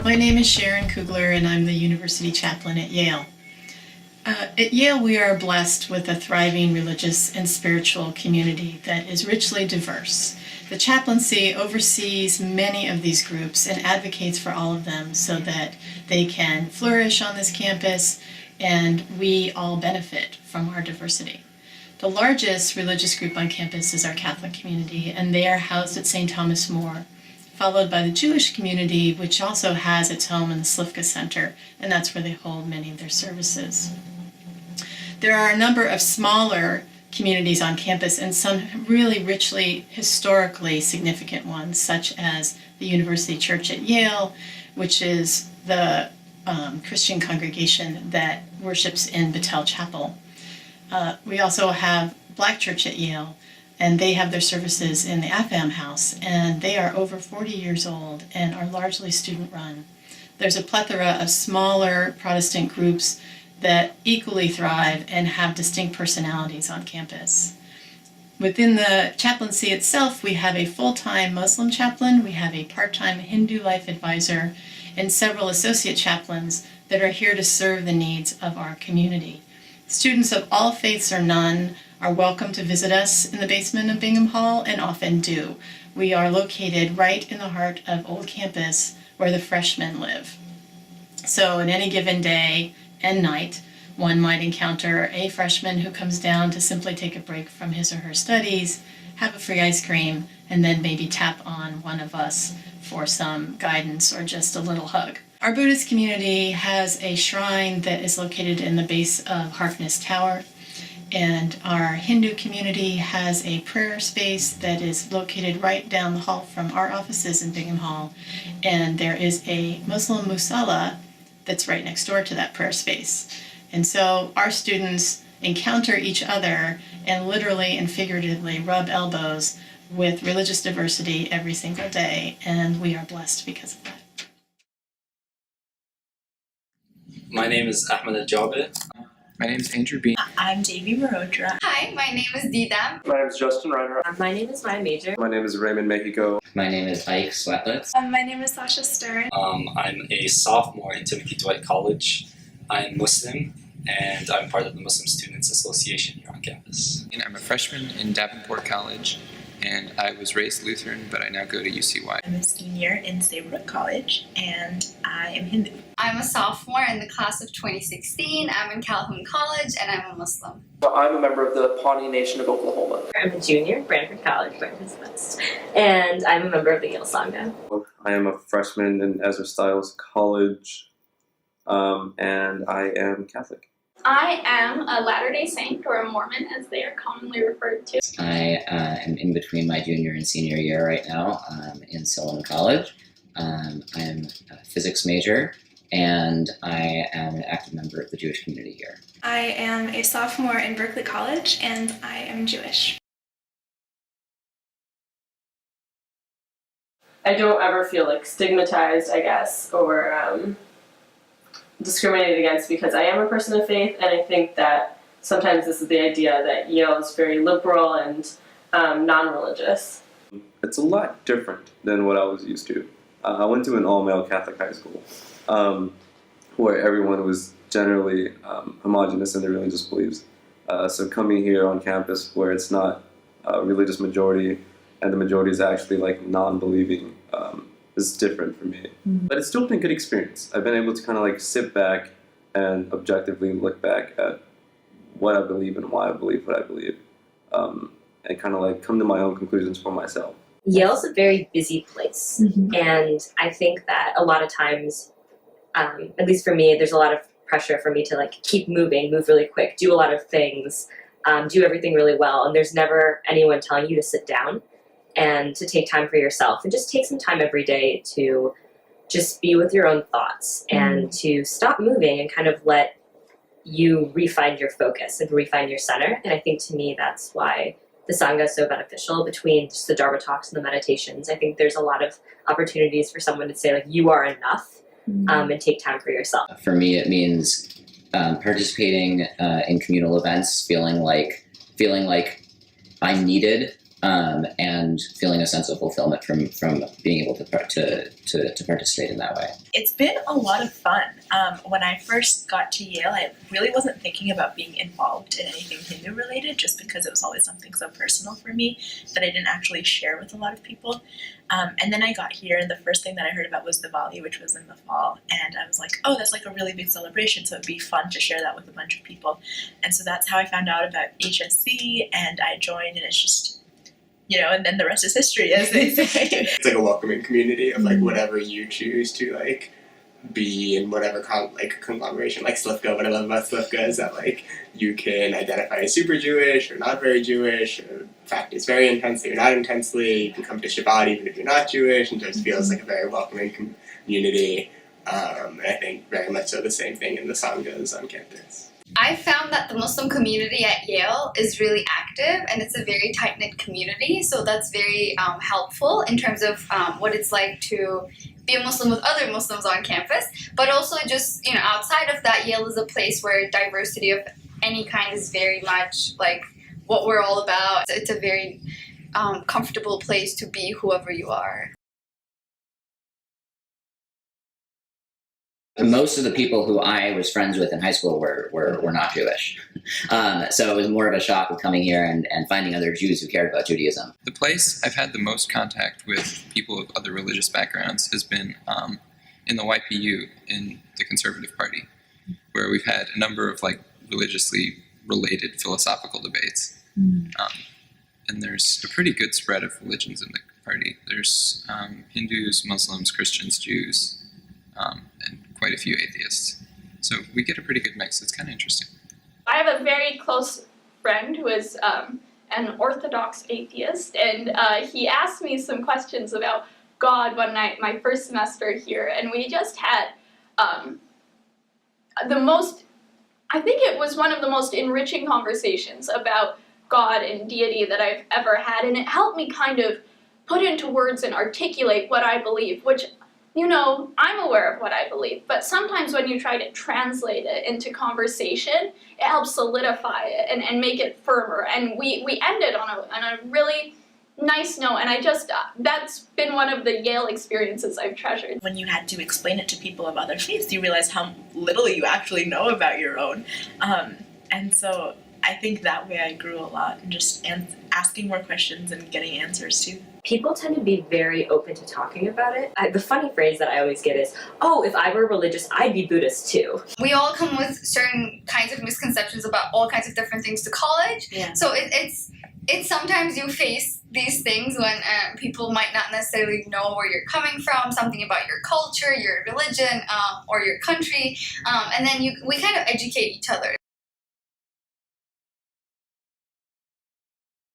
My name is Sharon Kugler and I'm the University Chaplain at Yale. At Yale we are blessed with a thriving religious and spiritual community that is richly diverse. The chaplaincy oversees many of these groups and advocates for all of them so that they can flourish on this campus and we all benefit from our diversity. The largest religious group on campus is our Catholic community, and they are housed at St. Thomas More, followed by the Jewish community, which also has its home in the Slivka Center, and that's where they hold many of their services. There are a number of smaller communities on campus and some really richly historically significant ones, such as the University Church at Yale, which is the Christian congregation that worships in Battelle Chapel. We also have Black Church at Yale, and they have their services in the Affam House, and they are over 40 years old and are largely student-run. There's a plethora of smaller Protestant groups that equally thrive and have distinct personalities on campus. Within the chaplaincy itself, we have a full-time Muslim chaplain, we have a part-time Hindu life advisor, and several associate chaplains that are here to serve the needs of our community. Students of all faiths or none are welcome to visit us in the basement of Bingham Hall, and often do. We are located right in the heart of Old Campus where the freshmen live. So on any given day and night, one might encounter a freshman who comes down to simply take a break from his or her studies, have a free ice cream, and then maybe tap on one of us for some guidance or just a little hug. Our Buddhist community has a shrine that is located in the base of Harkness Tower, and our Hindu community has a prayer space that is located right down the hall from our offices in Bingham Hall, and there is a Muslim musalla that's right next door to that prayer space. And so our students encounter each other and literally and figuratively rub elbows with religious diversity every single day, and we are blessed because of that. My name is Ahmed Al-Jabir. My name is Andrew Bean. I'm Devi Marodra. Hi, my name is Didam. My name is Justin Reinhardt. My name is Maya Major. My name is Raymond Mexico. My name is Ike Swetlitz. My name is Sasha Stern. I'm a sophomore in Timothy Dwight College. I'm Muslim, and I'm part of the Muslim Students Association here on campus. And I'm a freshman in Davenport College, and I was raised Lutheran, but I now go to UCY. I'm a senior in Saybrook College, and I am Hindu. I'm a sophomore in the class of 2016. I'm in Calhoun College, and I'm a Muslim. I'm a member of the Pawnee Nation of Oklahoma. I'm a junior, Brantford College, Brantford's West, and I'm a member of the Yale Sangha. I am a freshman in Ezra Stiles College, and I am Catholic. I am a Latter-day Saint, or a Mormon as they are commonly referred to. I am in between my junior and senior year right now in Solon College. I'm a physics major, and I am an active member of the Jewish community here. I am a sophomore in Berkeley College, and I am Jewish. I don't ever feel like stigmatized, I guess, or discriminated against because I am a person of faith, and I think that sometimes this is the idea that Yale is very liberal and non-religious. It's a lot different than what I was used to. I went to an all-male Catholic high school where everyone was generally homogenous in their religious beliefs. So coming here on campus where it's not a religious majority and the majority is actually like non-believing is different for me. But it's still been a good experience. I've been able to kind of like sit back and objectively look back at what I believe and why I believe what I believe, and kind of like come to my own conclusions for myself. Yale's a very busy place, and I think that a lot of times, at least for me, there's a lot of pressure for me to like keep moving, move really quick, do a lot of things, do everything really well, and there's never anyone telling you to sit down and to take time for yourself and just take some time every day to just be with your own thoughts and to stop moving and kind of let you refine your focus and refine your center. And I think to me that's why the Sangha is so beneficial between just the Dharma talks and the meditations. I think there's a lot of opportunities for someone to say like you are enough and take time for yourself. For me, it means participating in communal events, feeling like I'm needed and feeling a sense of fulfillment from being able to participate in that way. It's been a lot of fun. When I first got to Yale, I really wasn't thinking about being involved in anything Hindu related, just because it was always something so personal for me that I didn't actually share with a lot of people. And then I got here, and the first thing that I heard about was Diwali, which was in the fall, and I was like, oh, that's like a really big celebration, so it'd be fun to share that with a bunch of people. And so that's how I found out about HSC, and I joined, and it's just, and then the rest is history, as they say. It's like a welcoming community of like whatever you choose to like be in whatever conglomeration, like Slivka. What I love about Slivka is that like you can identify as super Jewish or not very Jewish, or in fact it's very intensely or not intensely. You can come to Shabbat even if you're not Jewish, and just feels like a very welcoming community. And I think very much so the same thing in the Sanghas on campus. I found that the Muslim community at Yale is really active, and it's a very tight-knit community, so that's very helpful in terms of what it's like to be a Muslim with other Muslims on campus. But also just, outside of that, Yale is a place where diversity of any kind is very much like what we're all about. It's a very comfortable place to be whoever you are. Most of the people who I was friends with in high school were not Jewish. So it was more of a shock of coming here and finding other Jews who cared about Judaism. The place I've had the most contact with people of other religious backgrounds has been in the YPU, in the Conservative Party, where we've had a number of like religiously related philosophical debates. And there's a pretty good spread of religions in the party. There's Hindus, Muslims, Christians, Jews, and quite a few atheists. So we get a pretty good mix. It's kind of interesting. I have a very close friend who is an Orthodox atheist, and he asked me some questions about God one night, my first semester here, and we just had I think it was one of the most enriching conversations about God and deity that I've ever had, and it helped me kind of put into words and articulate what I believe, which, I'm aware of what I believe, but sometimes when you try to translate it into conversation, it helps solidify it and make it firmer. And we ended on a really nice note, and that's been one of the Yale experiences I've treasured. When you had to explain it to people of other faiths, you realize how little you actually know about your own. And so I think that way I grew a lot, and just asking more questions and getting answers too. People tend to be very open to talking about it. The funny phrase that I always get is, oh, if I were religious, I'd be Buddhist too. We all come with certain kinds of misconceptions about all kinds of different things to college. Yeah. So it's sometimes you face these things when people might not necessarily know where you're coming from, something about your culture, your religion, or your country, and then we kind of educate each other.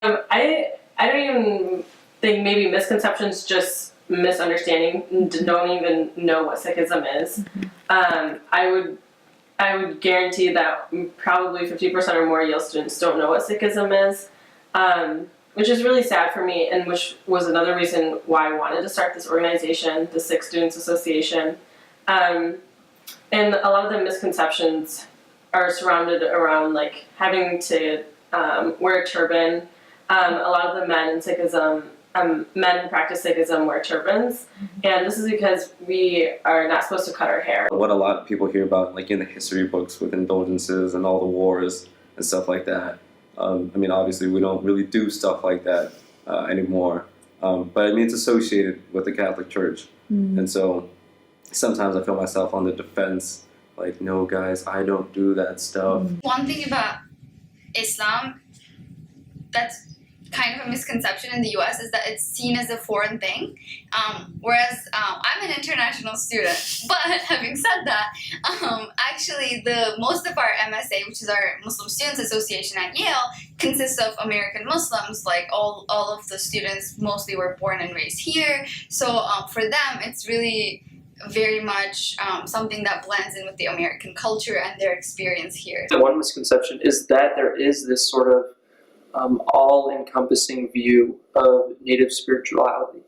I don't even think maybe misconceptions, just misunderstanding, don't even know what Sikhism is. I would guarantee that probably 50% or more Yale students don't know what Sikhism is, which is really sad for me, and which was another reason why I wanted to start this organization, the Sikh Students Association. And a lot of the misconceptions are surrounded around like having to wear a turban. A lot of the men in Sikhism, men who practice Sikhism wear turbans, and this is because we are not supposed to cut our hair. What a lot of people hear about, like in the history books with indulgences and all the wars and stuff like that. Obviously we don't really do stuff like that anymore, but it's associated with the Catholic Church, and so sometimes I feel myself on the defense, like, no guys, I don't do that stuff. One thing about Islam that's kind of a misconception in the US is that it's seen as a foreign thing, whereas I'm an international student. But having said that, actually most of our MSA, which is our Muslim Students Association at Yale, consists of American Muslims. Like all of the students mostly were born and raised here, so for them it's really very much something that blends in with the American culture and their experience here. The one misconception is that there is this sort of all-encompassing view of Native spirituality,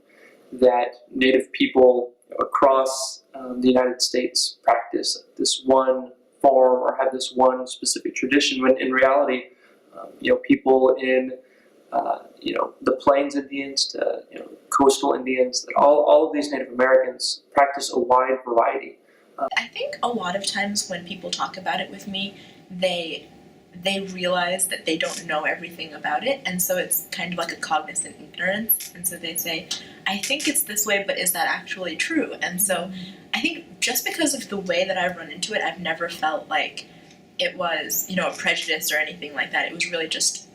that Native people across the United States practice this one form or have this one specific tradition, when in reality, people in the Plains Indians to coastal Indians, that all of these Native Americans practice a wide variety. I think a lot of times when people talk about it with me, they realize that they don't know everything about it, and so it's kind of like a cognizant ignorance, and so they say, I think it's this way, but is that actually true? And so I think just because of the way that I've run into it, I've never felt like it was, a prejudice or anything like that. It was really just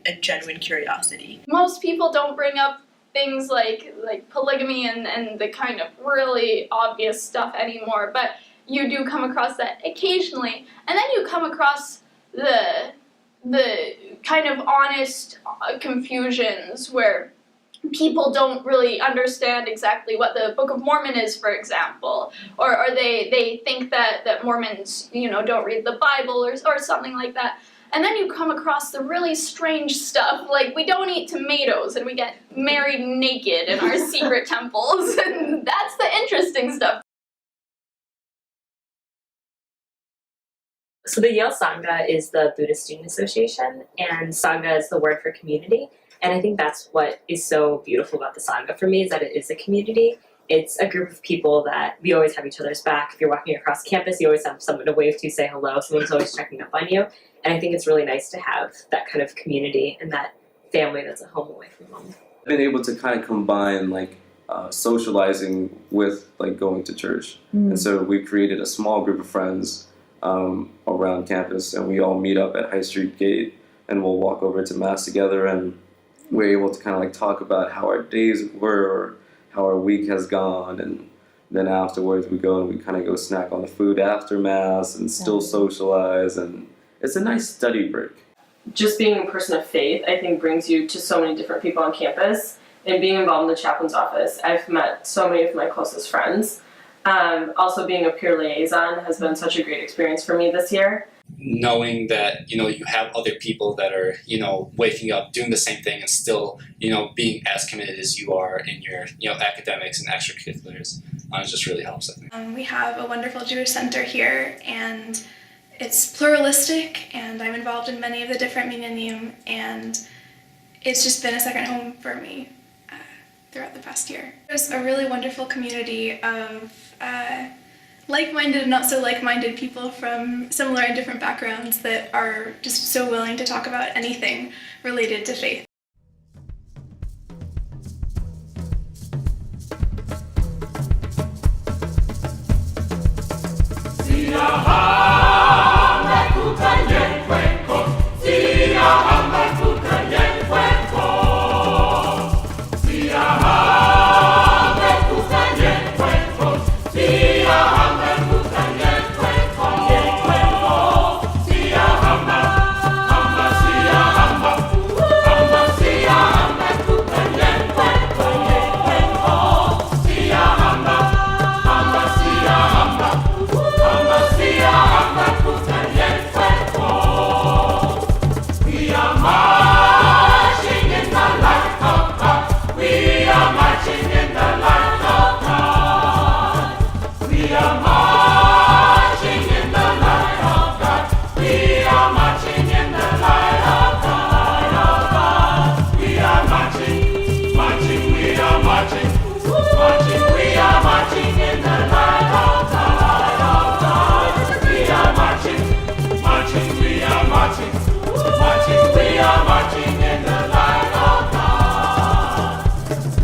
a genuine curiosity. Most people don't bring up things like polygamy and the kind of really obvious stuff anymore, but you do come across that occasionally, and then you come across the kind of honest confusions where people don't really understand exactly what the Book of Mormon is, for example, or they think that Mormons don't read the Bible or something like that. And then you come across the really strange stuff, like we don't eat tomatoes and we get married naked in our secret temples, and that's the interesting stuff. So the Yale Sangha is the Buddhist Student Association, and Sangha is the word for community. And I think that's what is so beautiful about the Sangha for me, is that it is a community. It's a group of people that we always have each other's back. If you're walking across campus, you always have someone to wave to, say hello. Someone's always checking up on you. And I think it's really nice to have that kind of community and that family that's a home away from home. I've been able to kind of combine socializing with going to church. And so we created a small group of friends around campus, and we all meet up at High Street Gate, and we'll walk over to Mass together, and we're able to kind of talk about how our days were, or how our week has gone, and then afterwards we go and we kind of go snack on the food after Mass and still socialize, and it's a nice study break. Just being a person of faith, I think, brings you to so many different people on campus, and being involved in the chaplain's office, I've met so many of my closest friends. Also being a peer liaison has been such a great experience for me this year. Knowing that, you have other people that are, waking up, doing the same thing and still, being as committed as you are in your, academics and extracurriculars, it just really helps, I think. We have a wonderful Jewish center here, and it's pluralistic, and I'm involved in many of the different minyanim, and it's just been a second home for me throughout the past year. There's a really wonderful community of like-minded and not so like-minded people from similar and different backgrounds that are just so willing to talk about anything related to faith.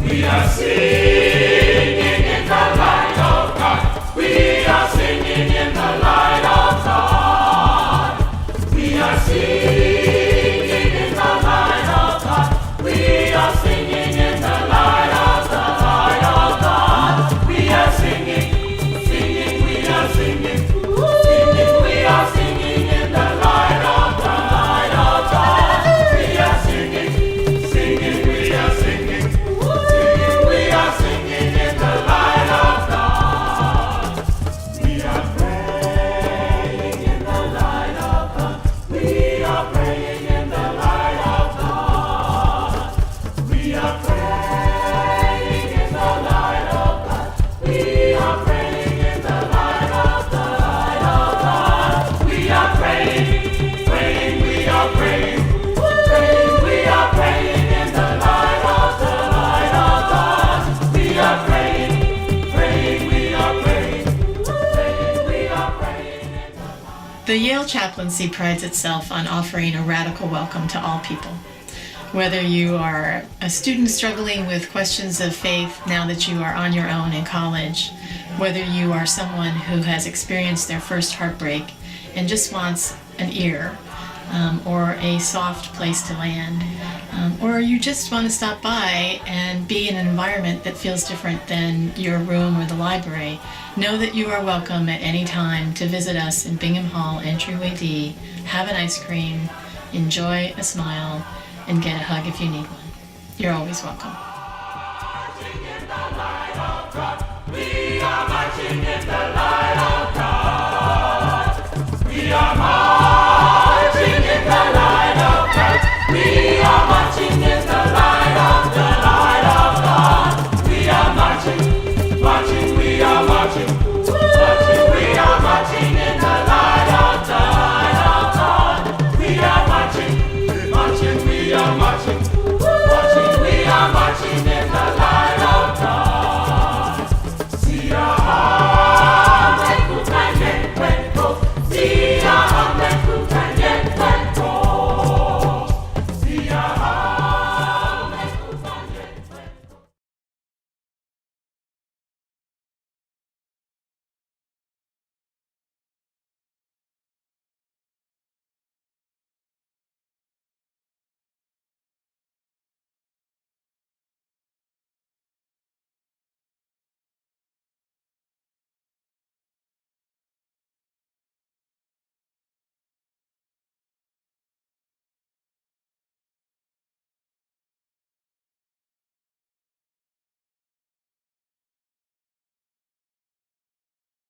We are singing. The Yale chaplaincy prides itself on offering a radical welcome to all people. Whether you are a student struggling with questions of faith now that you are on your own in college, whether you are someone who has experienced their first heartbreak and just wants an ear, or a soft place to land, or you just want to stop by and be in an environment that feels different than your room or the library, know that you are welcome at any time to visit us in Bingham Hall, entryway D, have an ice cream, enjoy a smile, and get a hug if you need one. You're always welcome. We are marching in the light.